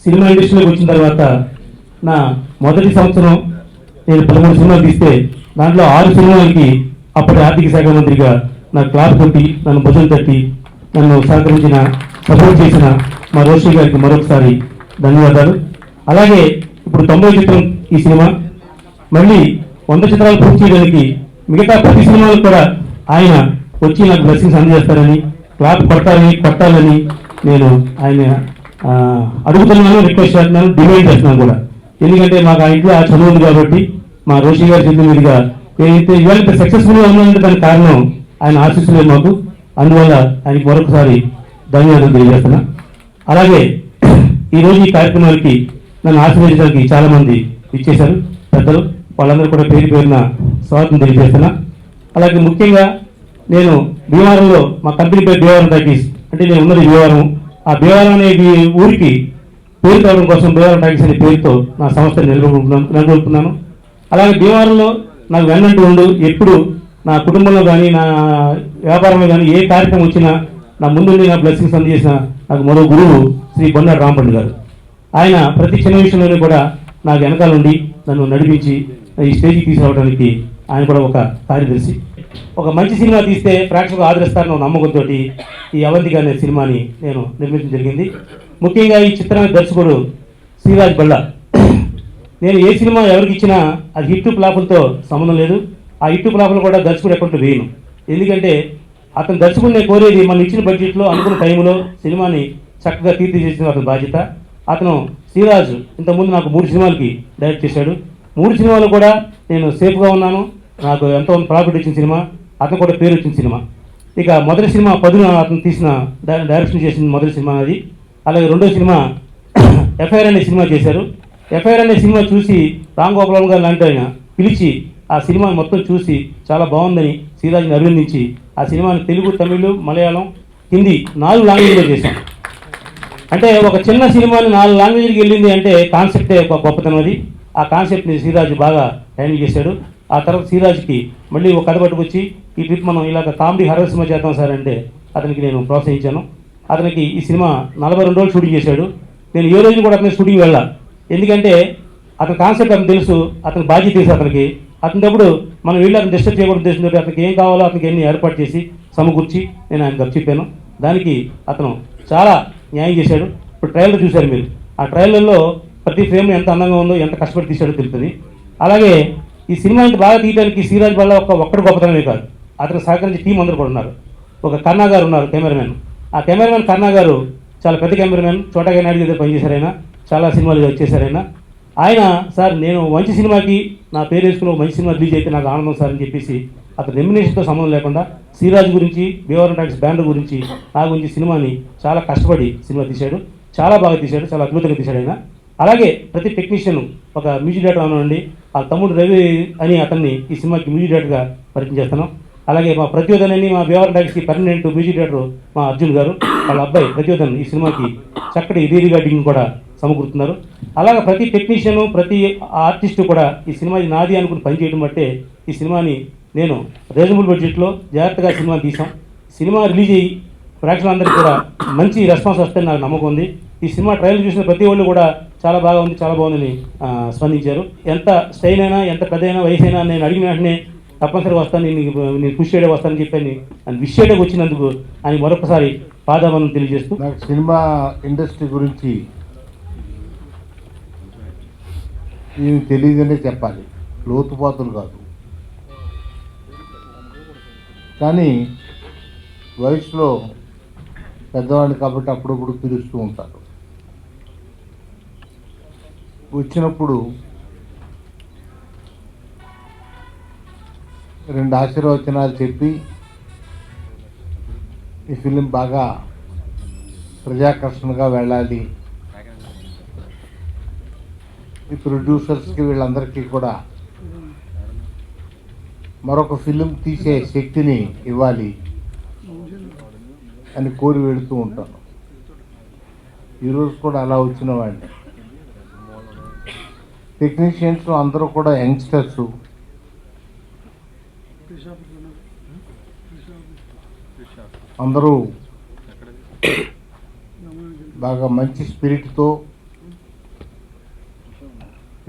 Cinema ఇండస్ట్రీలోకి వచ్చిన తర్వాత నా మొదటి సంవత్సరం నేను 13 సినిమాలు తీస్తే దాంట్లో 6 సినిమాలకి అప్పటి ఆర్థిక శాఖ మంత్రిగా నా క్లాస్ కొట్టి నన్ను భుజం తట్టి నన్ను సహకరించిన సపోర్ట్ చేసిన మా రోషి గారికి మరొకసారి ధన్యవాదాలు. అలాగే ఇప్పుడు 90 చిత్రం ఈ సినిమా మళ్ళీ 100 చిత్రాలు పూర్తి చేయడానికి మిగతా ప్రతి సినిమాలకు కూడా ఆయన వచ్చి నాకు బ్లెస్సింగ్స్ అందజేస్తారని, క్లాప్ కొట్టాలని నేను ఆయన అడుగుతున్నాను, రిక్వెస్ట్ చేస్తున్నాను, డిమాండ్ చేస్తున్నాను కూడా. ఎందుకంటే మాకు ఆ ఇంట్లో ఆ చదువు ఉంది కాబట్టి మా రోషి గారి చేతుల మీదుగా ఏదైతే ఇవాళ సక్సెస్ఫుల్గా ఉన్నామంటే దానికి కారణం ఆయన ఆశీస్సులే మాకు. అందువల్ల ఆయనకి మరొకసారి ధన్యవాదాలు తెలియజేస్తున్నా. అలాగే ఈరోజు ఈ కార్యక్రమానికి నన్ను ఆశీర్వదించడానికి చాలామంది ఇచ్చేశారు పెద్దలు, వాళ్ళందరూ కూడా పేరు పేరున స్వాగతం తెలియజేస్తున్నా. అలాగే ముఖ్యంగా నేను భీమవరంలో మా కంపెనీ పేరు భీమవరం టాకీస్, అంటే నేను ఉన్నది భీమవరం. ఆ భీమవరం అనే ఊరికి పేరు కావడం కోసం భీమవరం టాకీస్ అనే పేరుతో నా సంస్థను నెలకొల్పుతున్నాను. అలాగే భీమవరంలో నాకు వెన్నంటూ ఉండు, ఎప్పుడు నా కుటుంబంలో కానీ నా వ్యాపారంలో కానీ ఏ కార్యక్రమం వచ్చినా నా ముందుండి నా బ్లెస్సింగ్స్ అందజేసిన నాకు మరో గురువు శ్రీ బొన్నాడు రాంపండు గారు. ఆయన ప్రతి చిన్న విషయంలోనే కూడా నాకు వెనకాల ఉండి నన్ను నడిపించి ఈ స్టేజ్కి తీసుకురావడానికి ఆయన కూడా ఒక కార్యదర్శి. ఒక మంచి సినిమా తీస్తే ప్రేక్షకులు ఆదరిస్తారన్న నమ్మకంతో ఈ అవంతిక అనే సినిమాని నేను నిర్మించడం జరిగింది. ముఖ్యంగా ఈ చిత్రానికి దర్శకుడు శ్రీరాజ్ బళ్ళ. నేను ఏ సినిమా ఎవరికి ఇచ్చినా అది హిట్ ఫ్లాపులతో సంబంధం లేదు. ఆ హిట్ ఫ్లాపులు కూడా దర్శకుడు అకౌంట్ వేయను. ఎందుకంటే అతను దర్శకుడిని కోరేది మనం ఇచ్చిన బడ్జెట్లో అనుకున్న టైంలో సినిమాని చక్కగా తీర్చిదిద్దిన అతని బాధ్యత. అతను శ్రీరాజు ఇంతకుముందు నాకు 3 సినిమాలకి డైరెక్ట్ చేశాడు. 3 సినిమాలు కూడా నేను సేఫ్గా ఉన్నాను. నాకు ఎంతో ప్రాఫిట్ వచ్చిన సినిమా, అతను కూడా పేరు వచ్చిన సినిమా. ఇక మొదటి సినిమా 10 అతను తీసిన డైరెక్షన్ చేసిన మొదటి సినిమా అది. అలాగే రెండో సినిమా ఎఫ్ఐఆర్ అనే సినిమా చేశారు. ఎఫ్ఐఆర్ అనే సినిమా చూసి రామ్ గోపాలం గారు లాంటి ఆయన పిలిచి ఆ సినిమా మొత్తం చూసి చాలా బాగుందని శ్రీరాజుని అభినందించి ఆ సినిమాని తెలుగు, తమిళ్, మలయాళం, హిందీ 4 లాంగ్వేజ్లో చేశాం. అంటే ఒక చిన్న సినిమాని 4 లాంగ్వేజ్కి వెళ్ళింది అంటే కాన్సెప్టే ఒక గొప్పతనం. అది ఆ కాన్సెప్ట్ని శ్రీరాజు బాగా హ్యాండిల్ చేశాడు. ఆ తర్వాత శ్రీరాజుకి మళ్ళీ ఒక కథ పట్టుకొచ్చి ఈ ట్రిప్ మనం ఇలాగ కామెడీ హర్రర్ సినిమా చేద్దాం సార్ అంటే అతనికి నేను ప్రోత్సహించాను. అతనికి ఈ సినిమా 42 రోజులు షూటింగ్ చేశాడు. నేను ఏ రోజు కూడా అతని షూటింగ్ వెళ్ళా. ఎందుకంటే అతని కాన్సెప్ట్ అతను తెలుసు, అతని బాధ్యత తెలుసు అతనికి. అతనిటప్పుడు మనం వెళ్ళి అతను డిస్టర్బ్ చేయకూడదు తెలిసింది. అతనికి ఏం కావాలో అతనికి ఎన్ని ఏర్పాటు చేసి సమకూర్చి నేను ఆయనకు చెప్పాను. దానికి అతను చాలా న్యాయం చేశాడు. ఇప్పుడు ట్రైలర్ చూశారు మీరు. ఆ ట్రైలర్లో ప్రతి ఫ్రేమ్ ఎంత అందంగా ఉందో, ఎంత కష్టపడి తీశాడో తెలుస్తుంది. అలాగే ఈ సినిమా ఇంత బాగా తీయడానికి శ్రీరాజ్ వల్ల ఒక్కటి గొప్పతనమే కాదు, అతను సహకరించి టీం అందరూ కూడా ఉన్నారు. ఒక కర్ణా గారు ఉన్నారు కెమెరామెన్. ఆ కెమెరామెన్ కర్ణా గారు చాలా పెద్ద కెమెరామెన్, చోటగా నాయుడు దగ్గర పనిచేశారు. ఆయన చాలా సినిమాలు వచ్చేసారు. ఆయన సార్ నేను మంచి సినిమాకి నా పేరు వేసుకుని ఒక మంచి సినిమా రిలీజ్ అయితే నాకు ఆనందం సార్ అని చెప్పేసి అతను రెమ్యునేషన్తో సంబంధం లేకుండా శ్రీరాజ్ గురించి, భీమవరం టాకీస్ బ్యాండ్ గురించి, నా గురించి సినిమాని చాలా కష్టపడి సినిమా తీశాడు. చాలా బాగా తీశాడు, చాలా అద్భుతంగా తీశాడు ఆయన. అలాగే ప్రతి టెక్నీషియన్ ఒక మ్యూజిక్ డైరెక్టర్ అనండి, ఆ తమ్ముడు రవి అని అతన్ని ఈ సినిమాకి మ్యూజిక్ డైరెక్టర్గా పరిచయం చేస్తున్నాం. అలాగే మా ప్రత్యోధన్ అని మా భీమవరం టాకీస్కి పర్మనెంట్ మ్యూజిక్ డైరెక్టర్ మా అర్జున్ గారు, వాళ్ళ అబ్బాయి ప్రత్యోధన్ ఈ సినిమాకి చక్కటి రీ రికార్డింగ్ కూడా సమకూరుతున్నారు. అలాగే ప్రతి టెక్నీషియను, ప్రతి ఆర్టిస్టు కూడా ఈ సినిమా నాది అనుకుని పనిచేయడం బట్టే ఈ సినిమాని నేను రీజనబుల్ బడ్జెట్లో జాగ్రత్తగా సినిమా తీసాం. సినిమా రిలీజ్ అయ్యి ప్రేక్షకులందరికీ కూడా మంచి రెస్పాన్స్ వస్తుందని నాకు నమ్మకం ఉంది. ఈ సినిమా ట్రైలర్ చూసిన ప్రతి వాళ్ళు కూడా చాలా బాగా ఉంది, చాలా బాగుందని స్పందించారు. ఎంత స్టైల్ అయినా, ఎంత పెద్ద అయినా, వయసు అయినా నేను అడిగిన వెంటనే తప్పనిసరిగా వస్తాను, నేను కృషి చేయడం వస్తానని చెప్పి అని విష్ చేయడానికి వచ్చినందుకు అని మరొకసారి పాదాభావం తెలియజేస్తూ, నాకు సినిమా ఇండస్ట్రీ గురించి నేను తెలియదనే చెప్పాలి, లోతుపాతులు కాదు. కానీ వయసులో పెద్దవాడిని కాబట్టి అప్పుడప్పుడు పిలుస్తూ ఉంటారు. వచ్చినప్పుడు 2 ఆశీర్వచనాలు చెప్పి ఈ ఫిలిం బాగా ప్రజాకర్షణగా వెళ్ళాలి, ఈ ప్రొడ్యూసర్స్కి వీళ్ళందరికీ కూడా మరొక ఫిలిం తీసే శక్తిని ఇవ్వాలి అని కోరి వెళుతూ ఉంటాను. ఈరోజు కూడా అలా వచ్చిన వాడిని. టెక్నీషియన్స్ అందరూ కూడా యంగ్స్టర్స్, అందరూ బాగా మంచి స్పిరిట్తో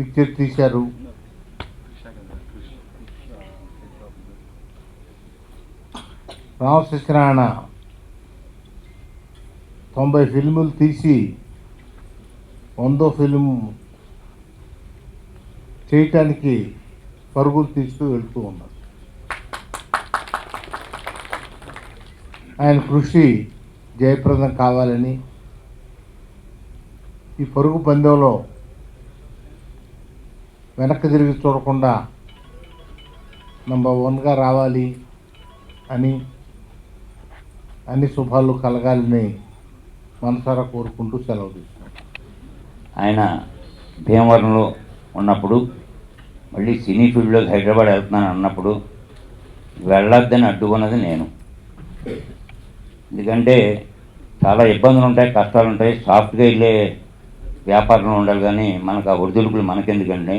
పిక్చర్ తీశారు. రామ సత్యనారాయణ 90 ఫిల్ములు తీసి 100వ ఫిల్మ్ చేయటానికి పరుగులు తీస్తూ వెళ్తూ ఉన్నారు. ఆయన కృషి జయప్రదం కావాలని ఈ పరుగు పందెంలో వెనక్కి తిరిగి చూడకుండా నంబర్ 1గా రావాలి అని అన్ని శుభాలు కలగాలని మనసారా కోరుకుంటూ సెలవు తీసుకున్నాం. ఆయన భీమవరంలో ఉన్నప్పుడు మళ్ళీ సినీ ఫీల్డ్లోకి హైదరాబాద్ వెళ్తున్నాను అన్నప్పుడు వెళ్ళొద్దని అడ్డుకున్నది నేను. ఎందుకంటే చాలా ఇబ్బందులు ఉంటాయి, కష్టాలు ఉంటాయి. సాఫ్ట్గా వెళ్ళే వ్యాపారంలో ఉండాలి, కానీ మనకు ఆ ఒడిదుడుకులు మనకెందుకండి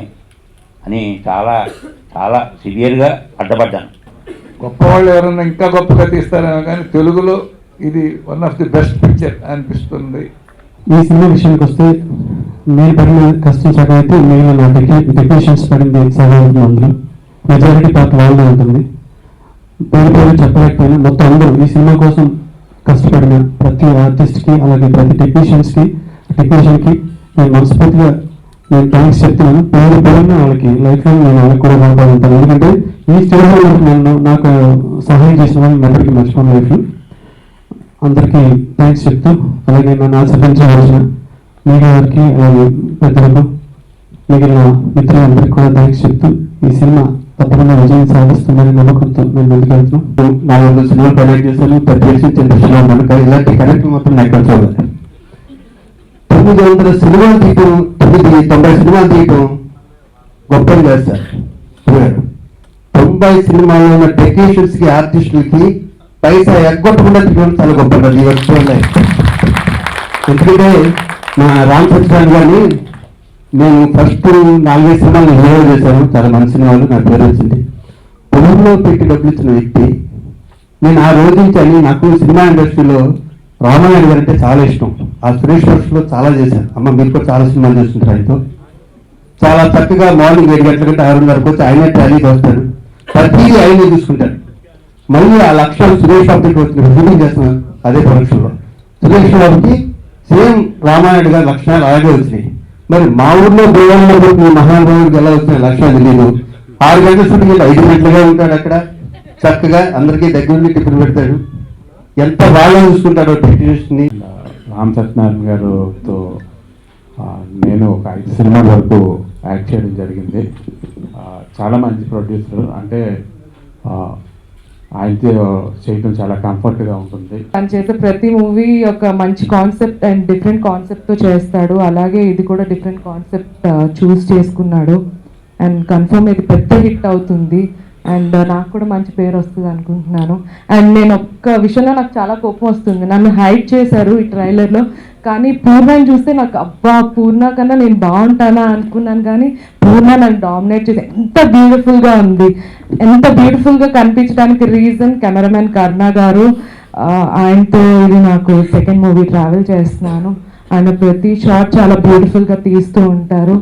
అని చాలా చాలా సివియర్గా అడ్డపడ్డాను. గొప్పవాళ్ళు ఎవరన్నా ఇంకా గొప్పగా తీస్తారేమో కానీ తెలుగులో ఇది one of the best picture అనిపిస్తుంది. ఈ సినిమా విషయానికి వస్తే నేను పడిన కష్టం సగం అయితే మిగిలిన నా టెక్నీషియన్స్ పడింది సగం అవుతుంది. అందులో మెజారిటీ పార్ట్ వాళ్ళే ఉంటుంది. పేరు పేరు చెప్పలేకపోయినా మొత్తం అందరూ ఈ సినిమా కోసం కష్టపడిన ప్రతి ఆర్టిస్ట్కి అలాగే ప్రతి టెక్నీషియన్కి నేను మనస్ఫూర్తిగా నేను థ్యాంక్స్ చెప్తున్నాను. పేరు పేరున వాళ్ళకి లైఫ్లో నేను వాళ్ళకి కూడా బాగా ఉంటాను. ఎందుకంటే ఈ స్టేజ్లో నాకు సహాయం చేసిన వాళ్ళు మెదడికి మర్చిపోయిన లైఫ్లో అందరికీ థ్యాంక్స్ చెప్తూ, అలాగే నన్ను ఆశీర్వదించవలసిన మీడియా వారికి అలాగే పెద్దలకు మిగిలిన మిత్రులందరికీ కూడా థ్యాంక్స్ చెప్తూ ఈ సినిమా తప్పకుండా విజయం సాధిస్తుందని నమ్మకంతో నేను ముందుకెళ్తున్నాను. 400 సినిమాలు కనెక్ట్ చేశాను, 10 ఇండస్ట్రీలో ఉన్నాను. కానీ ఇలాంటి కనెక్ట్ మాత్రం నేను ఎక్కడ చూడాలి. 900 సినిమాలు తీయటం, 90 సినిమాలు తీయటం గొప్పది కాదు సార్. 90 సినిమాల్లో ఉన్న టెక్నీషియన్స్కి ఆర్టిస్టులకి పైసా ఎగ్గొట్టకుండా తీయడం చాలా గొప్పది. ఎందుకంటే మా రామ్ సత్యనారాయణ గారిని నేను ఫస్ట్ 4 సినిమాలు హీరో చేశాను. చాలా మంచి సినిమాలు, నా పేరు వచ్చింది. పొలంలో పెట్టి డబ్బులు ఇచ్చిన వ్యక్తి నేను. ఆ రోజు నుంచి అని నాకు సినిమా ఇండస్ట్రీలో రామాయణ గారు అంటే చాలా ఇష్టం. ఆ సురేష్ వర్క్స్లో చాలా చేశాను. అమ్మ మీరు కూడా చాలా సినిమాలు చేస్తుంటారు. ఆయనతో చాలా చక్కగా మార్నింగ్ 7 గంటల కంటే 6:30 వచ్చి ఆయనే ట్రాలీకి వస్తాడు. ప్రతిదీ ఆయనే చూసుకుంటాడు. మళ్ళీ ఆ లక్ష్యాలు సురేష్ బాబుకి వచ్చిన షూటింగ్ చేస్తున్నాను అదే ప్రొడక్షన్లో. సురేష్ బాబుకి సేమ్ రామాయణ గారి లక్షణాలు అలాగే వచ్చినాయి. మరి మా ఊర్లో దేవాలయంలో మీ మహానుభావుడికి ఎలా వచ్చిన లక్ష్యాలు తెలియదు. 6 గంటల షూటింగ్ 5 గంటలుగా ఉంటాడు అక్కడ. చక్కగా అందరికీ దగ్గరుండి టిఫిన్ పెడతాడు. ఎంత బాగా చూసుకుంటాడో టెక్నీషియన్ని. రామ్ సత్యనారాయణ గారితో నేను ఒక 5 సినిమాల వరకు యాక్ట్ చేయడం జరిగింది. చాలా మంచి ప్రొడ్యూసర్. అంటే ఆయనతో చేయడం చాలా కంఫర్ట్గా ఉంటుంది. తను చేసే ప్రతి మూవీ ఒక మంచి కాన్సెప్ట్ అండ్ డిఫరెంట్ కాన్సెప్ట్తో చేస్తాడు. అలాగే ఇది కూడా డిఫరెంట్ కాన్సెప్ట్ చూస్ చేసుకున్నాడు. అండ్ కన్ఫర్మ్ ఇది పెద్ద హిట్ అవుతుంది. అండ్ నాకు కూడా మంచి పేరు వస్తుంది అనుకుంటున్నాను. అండ్ నేను ఒక్క విషయంలో నాకు చాలా కోపం వస్తుంది. నన్ను హైడ్ చేశారు ఈ ట్రైలర్లో, కానీ పూర్ణని చూస్తే నాకు అబ్బా పూర్ణ కన్నా నేను బాగుంటానా అనుకున్నాను. కానీ పూర్ణ నన్ను డామినేట్ చేసి ఎంత బ్యూటిఫుల్గా ఉంది. ఎంత బ్యూటిఫుల్గా కనిపించడానికి రీజన్ కెమెరామెన్ కర్ణ గారు. ఆయనతో ఇది నాకు సెకండ్ మూవీ ట్రావెల్ చేస్తున్నాను. ఆయన ప్రతి షాట్ చాలా బ్యూటిఫుల్గా తీస్తూ ఉంటారు.